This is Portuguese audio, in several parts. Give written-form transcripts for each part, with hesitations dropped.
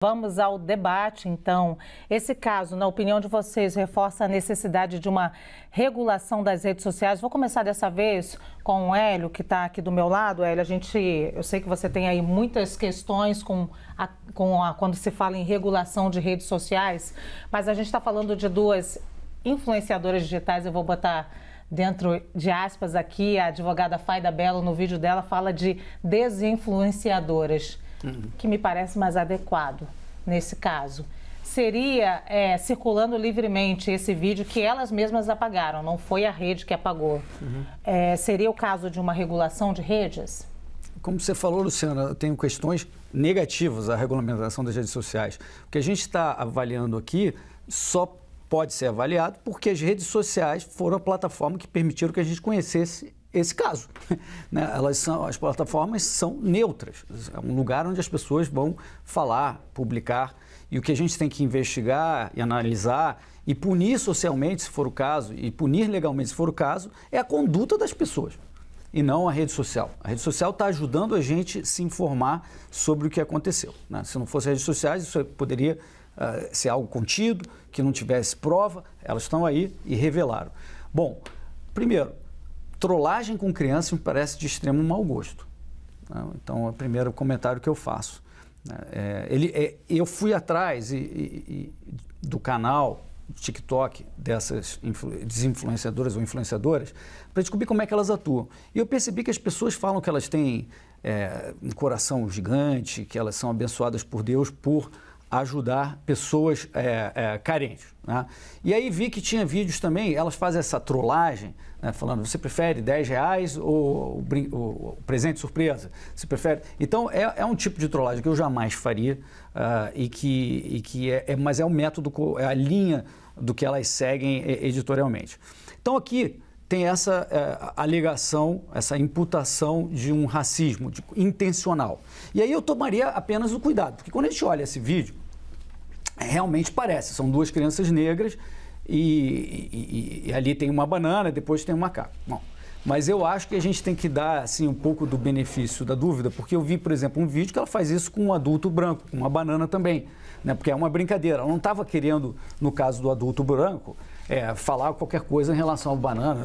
Vamos ao debate, então. Esse caso, na opinião de vocês, reforça a necessidade de uma regulação das redes sociais. Vou começar dessa vez com o Hélio, que está aqui do meu lado. Hélio, eu sei que você tem aí muitas questões quando se fala em regulação de redes sociais, mas a gente está falando de duas influenciadoras digitais. Eu vou botar dentro de aspas aqui, a advogada Fayda Bello, no vídeo dela, fala de desinfluenciadoras. Que me parece mais adequado nesse caso. Seria circulando livremente esse vídeo que elas mesmas apagaram, não foi a rede que apagou. Seria o caso de uma regulação de redes? Como você falou, Luciana, eu tenho questões negativas à regulamentação das redes sociais. O que a gente está avaliando aqui só pode ser avaliado porque as redes sociais foram a plataforma que permitiram que a gente conhecesse esse caso. As plataformas são neutras, é um lugar onde as pessoas vão falar, publicar, e o que a gente tem que investigar e analisar e punir socialmente, se for o caso, e punir legalmente, se for o caso, é a conduta das pessoas e não a rede social. A rede social está ajudando a gente a se informar sobre o que aconteceu. Se não fosse redes sociais, isso poderia ser algo contido, que não tivesse prova, elas estão aí e revelaram. Bom, primeiro, trollagem com criança me parece de extremo mau gosto. Então, é o primeiro comentário que eu faço. Eu fui atrás do canal TikTok dessas desinfluenciadoras ou influenciadoras para descobrir como é que elas atuam. E eu percebi que as pessoas falam que elas têm um coração gigante, que elas são abençoadas por Deus por ajudar pessoas carentes. E aí vi que tinha vídeos também, elas fazem essa trollagem, falando, você prefere R$10 ou o presente surpresa? Você prefere? Então, é um tipo de trollagem que eu jamais faria, mas é o método, é a linha do que elas seguem editorialmente. Então, aqui tem essa alegação, essa imputação de um racismo intencional. E aí eu tomaria apenas o cuidado, porque quando a gente olha esse vídeo, realmente parece, são duas crianças negras e ali tem uma banana, depois tem um macaco. Bom, mas eu acho que a gente tem que dar assim, um pouco do benefício da dúvida, porque eu vi, por exemplo, um vídeo que ela faz isso com um adulto branco, com uma banana também, porque é uma brincadeira. Ela não estava querendo, no caso do adulto branco, falar qualquer coisa em relação ao banana,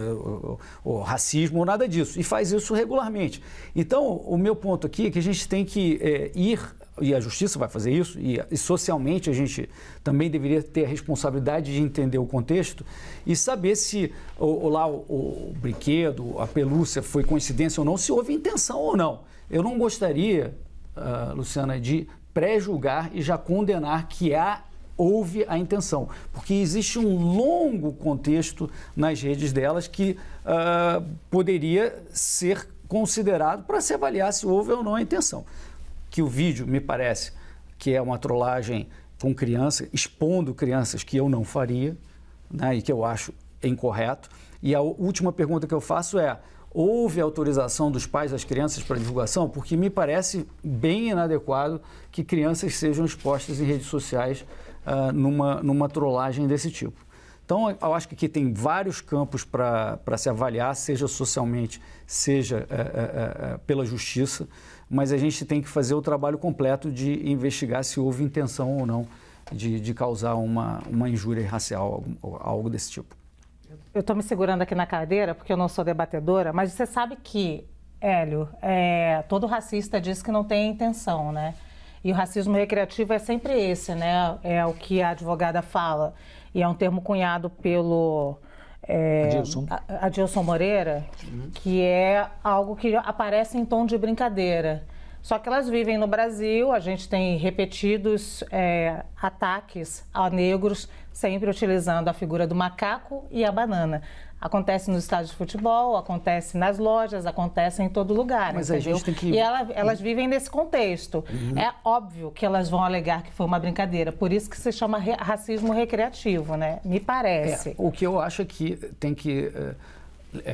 ou racismo, ou nada disso, e faz isso regularmente. Então, o meu ponto aqui é que a gente tem que ir, e a justiça vai fazer isso, e socialmente a gente também deveria ter a responsabilidade de entender o contexto e saber se o brinquedo, a pelúcia foi coincidência ou não, se houve intenção ou não. Eu não gostaria, Luciana, de pré-julgar e já condenar que houve a intenção, porque existe um longo contexto nas redes delas que poderia ser considerado para se avaliar se houve ou não a intenção. Que o vídeo me parece que é uma trollagem com criança, expondo crianças que eu não faria, e que eu acho incorreto. E a última pergunta que eu faço é, houve autorização dos pais das crianças para divulgação? Porque me parece bem inadequado que crianças sejam expostas em redes sociais numa trollagem desse tipo. Então, eu acho que aqui tem vários campos para se avaliar, seja socialmente, seja pela justiça, mas a gente tem que fazer o trabalho completo de investigar se houve intenção ou não de causar uma injúria racial, algo desse tipo. Eu estou me segurando aqui na cadeira porque eu não sou debatedora, mas você sabe que, Hélio, todo racista diz que não tem intenção, né? E o racismo recreativo é sempre esse, né? É o que a advogada fala. E é um termo cunhado pelo Adilson Moreira, que é algo que aparece em tom de brincadeira. Só que elas vivem no Brasil, a gente tem repetidos ataques a negros, sempre utilizando a figura do macaco e a banana. Acontece nos estádios de futebol, acontece nas lojas, acontece em todo lugar, mas entendeu? A gente tem que... E elas vivem nesse contexto. É óbvio que elas vão alegar que foi uma brincadeira, por isso que se chama racismo recreativo, né? Me parece. O que eu acho é que tem que...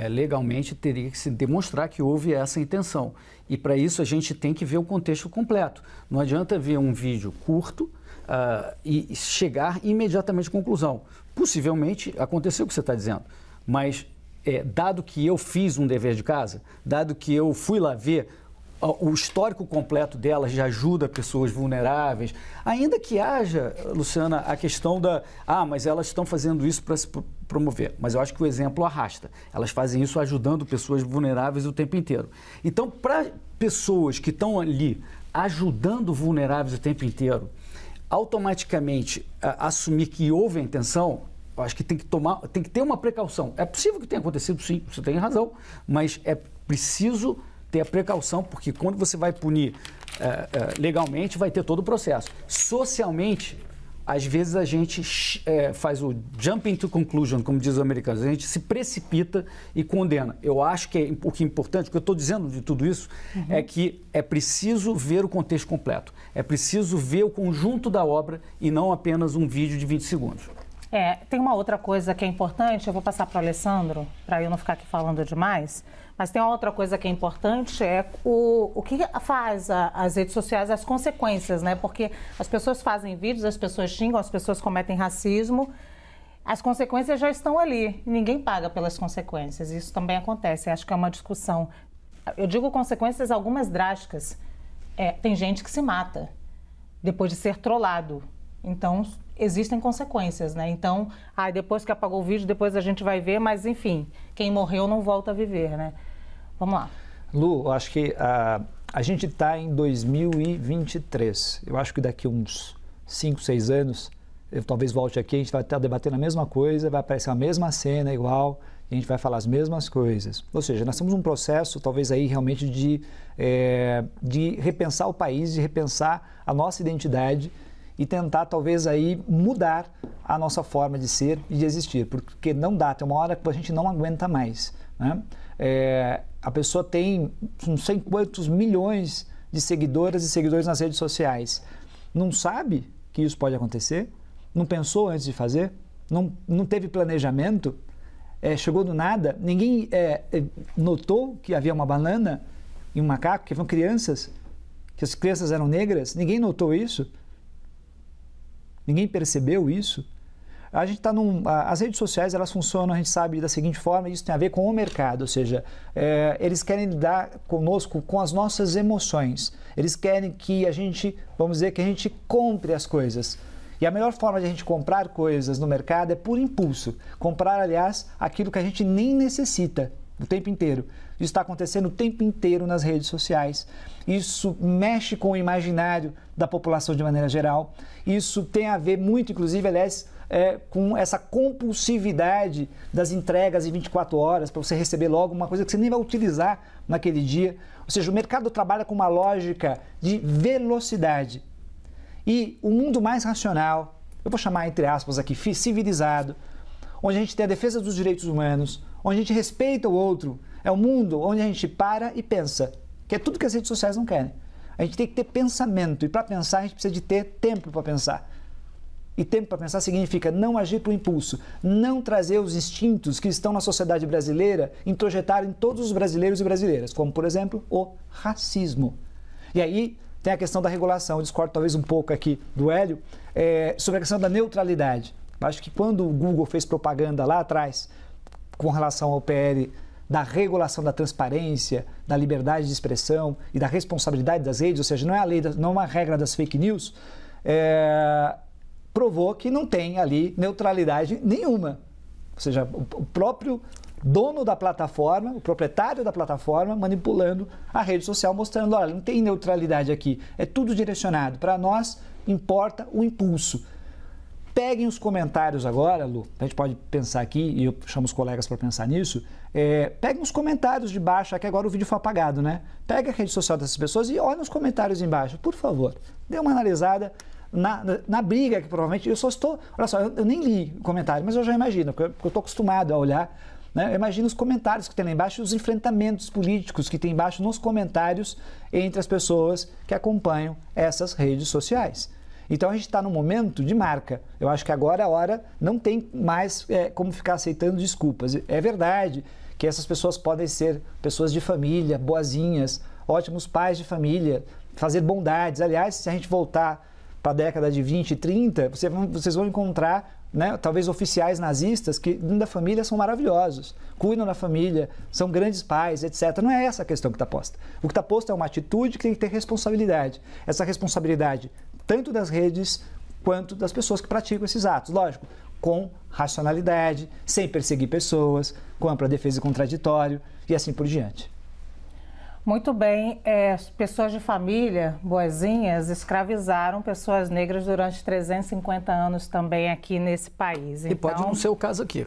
legalmente teria que se demonstrar que houve essa intenção. E para isso a gente tem que ver o contexto completo. Não adianta ver um vídeo curto e chegar imediatamente à conclusão. Possivelmente aconteceu o que você está dizendo, mas dado que eu fiz um dever de casa, dado que eu fui lá ver o histórico completo delas já ajuda pessoas vulneráveis, ainda que haja, Luciana, a questão mas elas estão fazendo isso para se promover. Mas eu acho que o exemplo arrasta. Elas fazem isso ajudando pessoas vulneráveis o tempo inteiro. Então, para pessoas que estão ali ajudando vulneráveis o tempo inteiro, automaticamente assumir que houve a intenção, eu acho que tem que ter uma precaução. É possível que tenha acontecido, sim, você tem razão, mas é preciso ter a precaução, porque quando você vai punir legalmente, vai ter todo o processo. Socialmente, às vezes a gente faz o jumping to conclusion, como diz os americanos, a gente se precipita e condena. Eu acho que o que é importante, o que eu estou dizendo de tudo isso, é que é preciso ver o contexto completo. É preciso ver o conjunto da obra e não apenas um vídeo de 20 segundos. Tem uma outra coisa que é importante, eu vou passar para o Alessandro, para eu não ficar aqui falando demais, mas tem uma outra coisa que é importante, o que faz as redes sociais, as consequências, né? Porque as pessoas fazem vídeos, as pessoas xingam, as pessoas cometem racismo, as consequências já estão ali, ninguém paga pelas consequências, isso também acontece, acho que é uma discussão. Eu digo consequências algumas drásticas, tem gente que se mata depois de ser trollado, então existem consequências, né? Então, depois que apagou o vídeo, depois a gente vai ver, mas enfim, quem morreu não volta a viver, né? Vamos lá. Lu, eu acho que a gente está em 2023. Eu acho que daqui uns 5, 6 anos, eu talvez volte aqui, a gente vai estar debatendo a mesma coisa, vai aparecer a mesma cena igual, e a gente vai falar as mesmas coisas. Ou seja, nós temos um processo, talvez aí realmente de repensar o país, de repensar a nossa identidade, e tentar, talvez, aí mudar a nossa forma de ser e de existir, porque não dá, tem uma hora que a gente não aguenta mais, né? A pessoa tem não sei quantos milhões de seguidoras e seguidores nas redes sociais, não sabe que isso pode acontecer, não pensou antes de fazer, não teve planejamento, chegou do nada, ninguém notou que havia uma banana e um macaco, que eram crianças, que as crianças eram negras, ninguém notou isso. Ninguém percebeu isso? A gente está as redes sociais, elas funcionam, a gente sabe, da seguinte forma, isso tem a ver com o mercado, ou seja, eles querem lidar conosco com as nossas emoções. Eles querem que a gente, vamos dizer, que a gente compre as coisas. E a melhor forma de a gente comprar coisas no mercado é por impulso. Comprar, aliás, aquilo que a gente nem necessita o tempo inteiro. Isso está acontecendo o tempo inteiro nas redes sociais. Isso mexe com o imaginário da população de maneira geral. Isso tem a ver muito, inclusive, aliás, com essa compulsividade das entregas em 24 horas, para você receber logo uma coisa que você nem vai utilizar naquele dia. Ou seja, o mercado trabalha com uma lógica de velocidade. E o mundo mais racional, eu vou chamar entre aspas aqui, civilizado, onde a gente tem a defesa dos direitos humanos, onde a gente respeita o outro, é um mundo onde a gente para e pensa, que é tudo que as redes sociais não querem. A gente tem que ter pensamento, e para pensar a gente precisa de ter tempo para pensar. E tempo para pensar significa não agir por impulso, não trazer os instintos que estão na sociedade brasileira, introjetar em todos os brasileiros e brasileiras, como, por exemplo, o racismo. E aí tem a questão da regulação, eu discordo talvez um pouco aqui do Hélio, sobre a questão da neutralidade. Eu acho que quando o Google fez propaganda lá atrás, com relação ao PL da regulação da transparência, da liberdade de expressão e da responsabilidade das redes, ou seja, não é a lei, não é uma regra das fake news, provou que não tem ali neutralidade nenhuma. Ou seja, o próprio dono da plataforma, o proprietário da plataforma, manipulando a rede social, mostrando, olha, não tem neutralidade aqui, é tudo direcionado. Para nós, importa o impulso. Peguem os comentários agora, Lu, a gente pode pensar aqui, e eu chamo os colegas para pensar nisso, peguem os comentários de baixo, aqui agora o vídeo foi apagado, né? Pega a rede social dessas pessoas e olha os comentários embaixo, por favor. Dê uma analisada na briga, que provavelmente, eu só estou, olha só, eu nem li o comentário, mas eu já imagino, porque eu estou acostumado a olhar, né? Eu imagino os comentários que tem lá embaixo e os enfrentamentos políticos que tem embaixo nos comentários entre as pessoas que acompanham essas redes sociais. Então a gente está num momento de marca. Eu acho que agora a hora não tem mais como ficar aceitando desculpas. É verdade que essas pessoas podem ser pessoas de família, boazinhas, ótimos pais de família, fazer bondades. Aliás, se a gente voltar para a década de 20 e 30, vocês vão encontrar, né, talvez oficiais nazistas que da família são maravilhosos, cuidam da família, são grandes pais, etc. Não é essa a questão que está posta. O que está posto é uma atitude que tem que ter responsabilidade. Essa responsabilidade tanto das redes quanto das pessoas que praticam esses atos. Lógico, com racionalidade, sem perseguir pessoas, com ampla defesa e contraditório e assim por diante. Muito bem. Pessoas de família, boazinhas, escravizaram pessoas negras durante 350 anos também aqui nesse país. E pode não ser o caso aqui.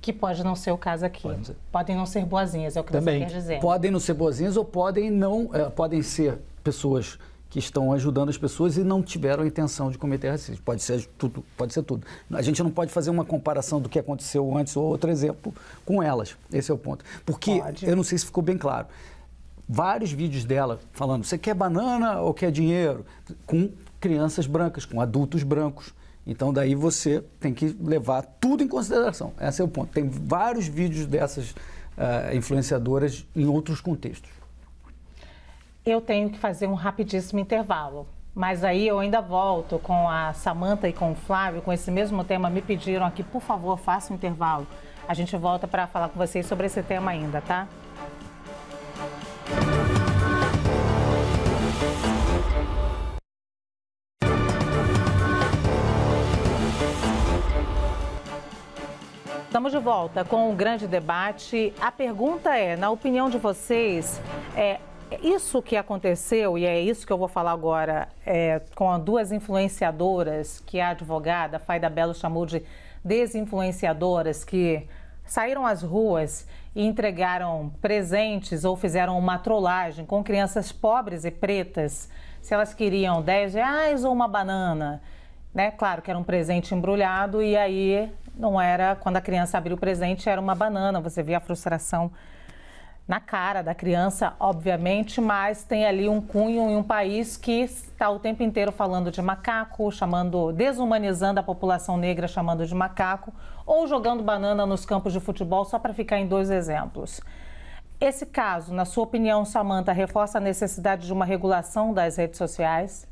Que pode não ser o caso aqui. Podem não ser boazinhas, é o que você quer dizer. Podem não ser boazinhas ou podem ser pessoas que estão ajudando as pessoas e não tiveram a intenção de cometer racismo. Pode ser tudo, pode ser tudo. A gente não pode fazer uma comparação do que aconteceu antes ou outro exemplo com elas. Esse é o ponto. Porque, eu não sei se ficou bem claro, vários vídeos dela falando, você quer banana ou quer dinheiro? Com crianças brancas, com adultos brancos. Então, daí você tem que levar tudo em consideração. Esse é o ponto. Tem vários vídeos dessas influenciadoras em outros contextos. Eu tenho que fazer um rapidíssimo intervalo. Mas aí eu ainda volto com a Samantha e com o Flávio, com esse mesmo tema. Me pediram aqui, por favor, faça um intervalo. A gente volta para falar com vocês sobre esse tema ainda, tá? Estamos de volta com o grande debate. A pergunta é, na opinião de vocês, isso que aconteceu, e é isso que eu vou falar agora, com duas influenciadoras, que a advogada Faida Bello chamou de desinfluenciadoras, que saíram às ruas e entregaram presentes ou fizeram uma trollagem com crianças pobres e pretas, se elas queriam R$10 ou uma banana, né? Claro que era um presente embrulhado e aí não era, quando a criança abriu o presente, era uma banana. Você vê a frustração na cara da criança, obviamente, mas tem ali um cunho em um país que está o tempo inteiro falando de macaco, desumanizando a população negra, chamando de macaco, ou jogando banana nos campos de futebol, só para ficar em dois exemplos. Esse caso, na sua opinião, Samantha, reforça a necessidade de uma regulação das redes sociais?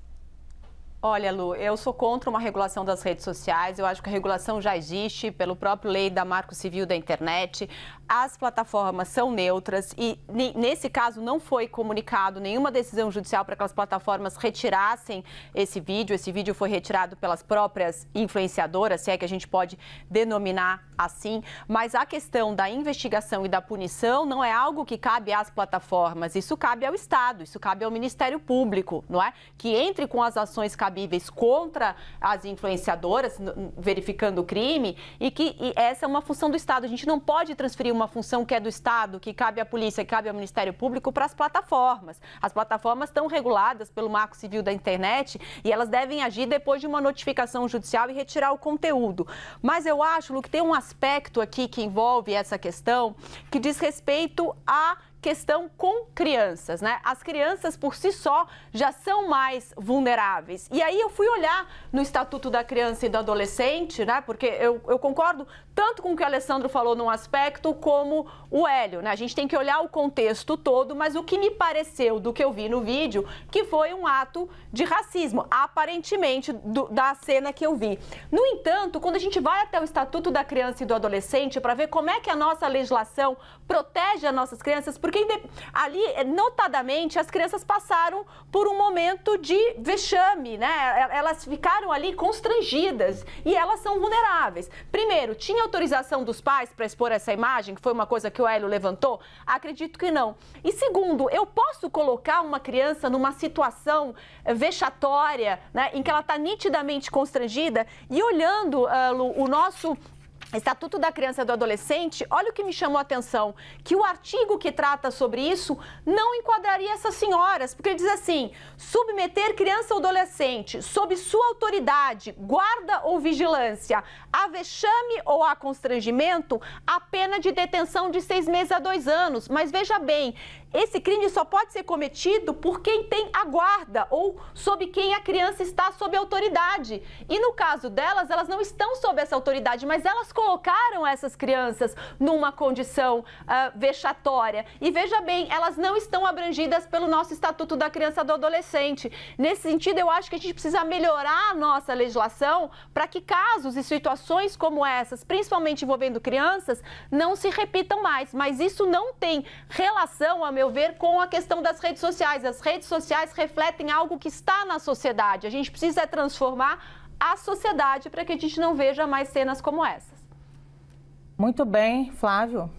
Olha, Lu, eu sou contra uma regulação das redes sociais. Eu acho que a regulação já existe pelo próprio lei da Marco Civil da Internet. As plataformas são neutras e, nesse caso, não foi comunicado nenhuma decisão judicial para que as plataformas retirassem esse vídeo. Esse vídeo foi retirado pelas próprias influenciadoras, se é que a gente pode denominar assim. Mas a questão da investigação e da punição não é algo que cabe às plataformas. Isso cabe ao Estado, isso cabe ao Ministério Público, não é? Que entre com as ações cabíveis contra as influenciadoras, verificando o crime, e essa é uma função do Estado. A gente não pode transferir uma função que é do Estado, que cabe à polícia, que cabe ao Ministério Público, para as plataformas. As plataformas estão reguladas pelo Marco Civil da Internet e elas devem agir depois de uma notificação judicial e retirar o conteúdo. Mas eu acho, Lu, que tem um aspecto aqui que envolve essa questão que diz respeito à questão com crianças, né? As crianças por si só já são mais vulneráveis. E aí eu fui olhar no Estatuto da Criança e do Adolescente, né? Porque eu concordo tanto com o que o Alessandro falou num aspecto como o Hélio, né? A gente tem que olhar o contexto todo, mas o que me pareceu do que eu vi no vídeo, que foi um ato de racismo, aparentemente, da cena que eu vi. No entanto, quando a gente vai até o Estatuto da Criança e do Adolescente para ver como é que a nossa legislação protege as nossas crianças, porque ali, notadamente, as crianças passaram por um momento de vexame, né? Elas ficaram ali constrangidas e elas são vulneráveis. Primeiro, tinha autorização dos pais para expor essa imagem, que foi uma coisa que o Hélio levantou? Acredito que não. E segundo, eu posso colocar uma criança numa situação vexatória, né, em que ela está nitidamente constrangida e olhando o nosso Estatuto da Criança e do Adolescente, olha o que me chamou a atenção, que o artigo que trata sobre isso não enquadraria essas senhoras, porque ele diz assim, submeter criança ou adolescente sob sua autoridade, guarda ou vigilância, a vexame ou a constrangimento, a pena de detenção de 6 meses a 2 anos. Mas veja bem, esse crime só pode ser cometido por quem tem a guarda ou sob quem a criança está sob autoridade. E no caso delas, elas não estão sob essa autoridade, mas elas colocaram essas crianças numa condição vexatória. E veja bem, elas não estão abrangidas pelo nosso Estatuto da Criança e do Adolescente. Nesse sentido, eu acho que a gente precisa melhorar a nossa legislação para que casos e situações como essas, principalmente envolvendo crianças, não se repitam mais. Mas isso não tem relação, a meu ver, com a questão das redes sociais. As redes sociais refletem algo que está na sociedade. A gente precisa transformar a sociedade para que a gente não veja mais cenas como essas. Muito bem, Flávio.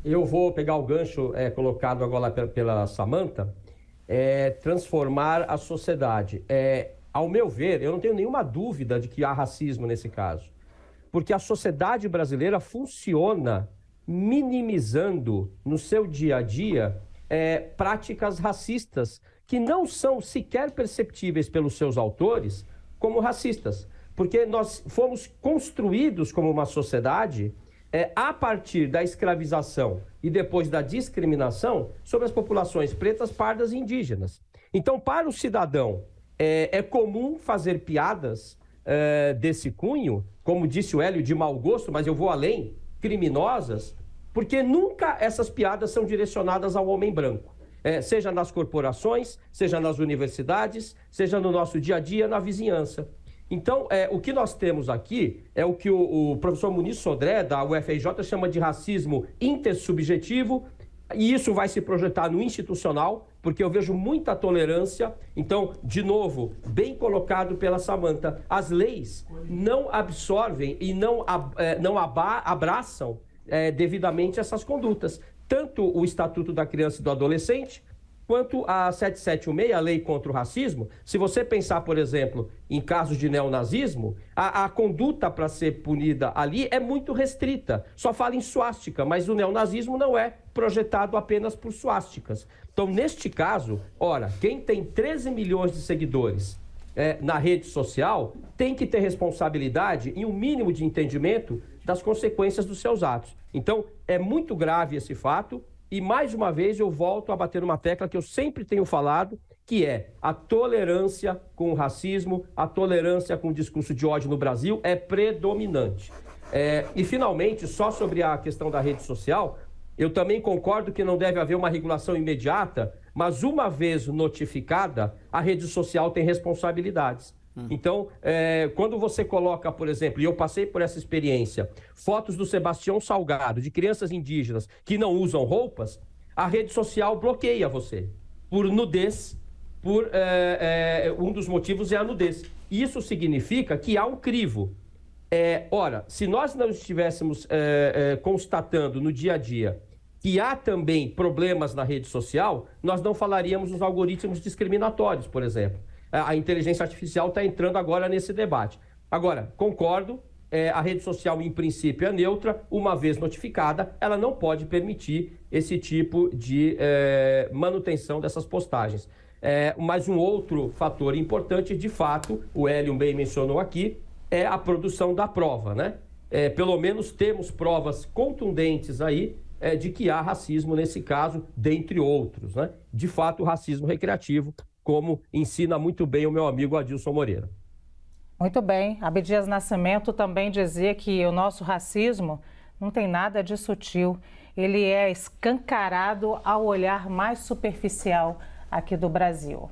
Eu vou pegar o gancho colocado agora pela Samantha, transformar a sociedade. Ao meu ver, eu não tenho nenhuma dúvida de que há racismo nesse caso, porque a sociedade brasileira funciona minimizando no seu dia a dia práticas racistas que não são sequer perceptíveis pelos seus autores como racistas, porque nós fomos construídos como uma sociedade a partir da escravização e depois da discriminação sobre as populações pretas, pardas e indígenas. Então, para o cidadão, é comum fazer piadas desse cunho, como disse o Hélio, de mau gosto, mas eu vou além, criminosas, porque nunca essas piadas são direcionadas ao homem branco. Seja nas corporações, seja nas universidades, seja no nosso dia a dia, na vizinhança. Então, o que nós temos aqui é o que o professor Muniz Sodré, da UFRJ, chama de racismo intersubjetivo, e isso vai se projetar no institucional, porque eu vejo muita tolerância. Então, de novo, bem colocado pela Samantha, as leis não absorvem e não abraçam devidamente essas condutas. Tanto o Estatuto da Criança e do Adolescente, quanto a 7716, a Lei contra o Racismo. Se você pensar, por exemplo, em casos de neonazismo, a conduta para ser punida ali é muito restrita. Só fala em suástica, mas o neonazismo não é projetado apenas por suásticas. Então, neste caso, ora, quem tem 13 milhões de seguidores na rede social tem que ter responsabilidade e um mínimo de entendimento das consequências dos seus atos. Então, é muito grave esse fato. E, mais uma vez, eu volto a bater uma tecla que eu sempre tenho falado, que é a tolerância com o racismo, a tolerância com o discurso de ódio no Brasil é predominante. E, finalmente, só sobre a questão da rede social, eu também concordo que não deve haver uma regulação imediata, mas, uma vez notificada, a rede social tem responsabilidades. Então, quando você coloca, por exemplo, e eu passei por essa experiência, fotos do Sebastião Salgado, de crianças indígenas que não usam roupas, a rede social bloqueia você por nudez, um dos motivos é a nudez. Isso significa que há um crivo. Ora, se nós não estivéssemos constatando no dia a dia que há também problemas na rede social, nós não falaríamos nos algoritmos discriminatórios, por exemplo. A inteligência artificial está entrando agora nesse debate. Agora, concordo, a rede social, em princípio, é neutra. Uma vez notificada, ela não pode permitir esse tipo de manutenção dessas postagens. Mas um outro fator importante, de fato, o Hélio bem mencionou aqui, é a produção da prova, né? Pelo menos temos provas contundentes aí de que há racismo nesse caso, dentre outros, né? De fato, o racismo recreativo, como ensina muito bem o meu amigo Adilson Moreira. Muito bem. Abdias Nascimento também dizia que o nosso racismo não tem nada de sutil. Ele é escancarado ao olhar mais superficial aqui do Brasil.